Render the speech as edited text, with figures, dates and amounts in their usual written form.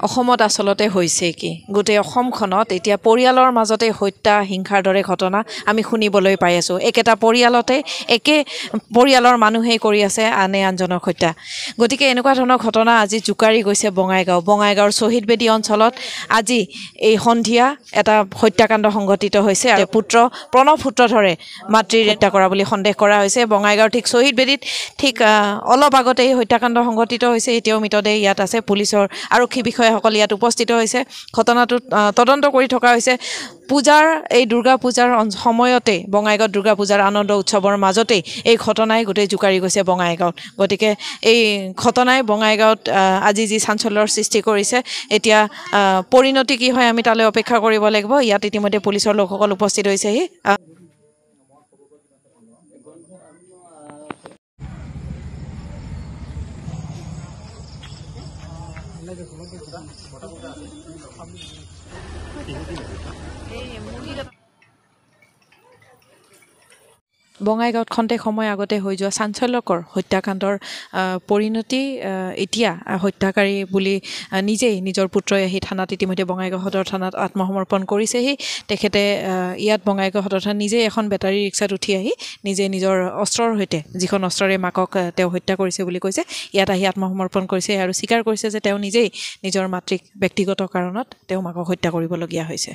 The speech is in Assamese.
অসমত আচলতে হৈছে কি গোটেই অসমখনত এতিয়া পৰিয়ালৰ মাজতে হত্যা হিংসাৰ দৰে ঘটনা আমি শুনিবলৈ পাই আছোঁ একেটা পৰিয়ালতে একে পৰিয়ালৰ মানুহেই কৰি আছে আনে আনজনক হত্যা গতিকে এনেকুৱা ধৰণৰ ঘটনা আজি জোকাৰি গৈছে বঙাইগাঁৱৰ শ্বহীদ বেদী অঞ্চলত আজি এই সন্ধিয়া এটা হত্যাকাণ্ড সংঘটিত হৈছে আৰু পুত্ৰ প্ৰণৱ সূত্ৰধৰে মাতৃৰ হত্যা কৰা বুলি সন্দেহ কৰা হৈছে বঙাইগাঁৱৰ ঠিক শ্বহীদ বেদীত ঠিক অলপ আগতে এই হত্যাকাণ্ড সংঘটিত হৈছে এতিয়াও মৃতদেহ ইয়াত আছে পুলিচৰ আৰক্ষী বিষয়াসকল ইয়াত উপস্থিত হৈছে ঘটনাটো তদন্ত কৰি থকা হৈছে পূজাৰ এই দুৰ্গা পূজাৰ সময়তে বঙাইগাঁৱত দুৰ্গা পূজাৰ আনন্দ উৎসৱৰ মাজতেই এই ঘটনাই গোটেই জোকাৰি গৈছে বঙাইগাঁৱত গতিকে এই ঘটনাই বঙাইগাঁৱত আজি যি চাঞ্চল্যৰ সৃষ্টি কৰিছে এতিয়া পৰিণতি কি হয় আমি তালৈ অপেক্ষা কৰিব লাগিব ইয়াত ইতিমধ্যে পুলিচৰ লোকসকল উপস্থিত হৈছেহি বঙাইগাঁৱত খন্তেক সময় আগতে হৈ যোৱা চাঞ্চল্যকৰ হত্যাকাণ্ডৰ পৰিণতি এতিয়া হত্যাকাৰী বুলি নিজেই নিজৰ পুত্ৰই আহি থানাত ইতিমধ্যে বঙাইগাঁও সদৰ থানাত আত্মসমৰ্পণ কৰিছেহি তেখেতে ইয়াত বঙাইগাঁও সদৰ থানাত নিজেই এখন বেটাৰী ৰিক্সাত উঠি আহি নিজে নিজৰ অস্ত্ৰৰ সৈতে যিখন অস্ত্ৰৰে মাকক তেওঁ হত্যা কৰিছে বুলি কৈছে ইয়াত আহি আত্মসমৰ্পণ কৰিছে আৰু স্বীকাৰ কৰিছে যে তেওঁ নিজেই নিজৰ মাতৃক ব্যক্তিগত কাৰণত তেওঁ মাকক হত্যা কৰিবলগীয়া হৈছে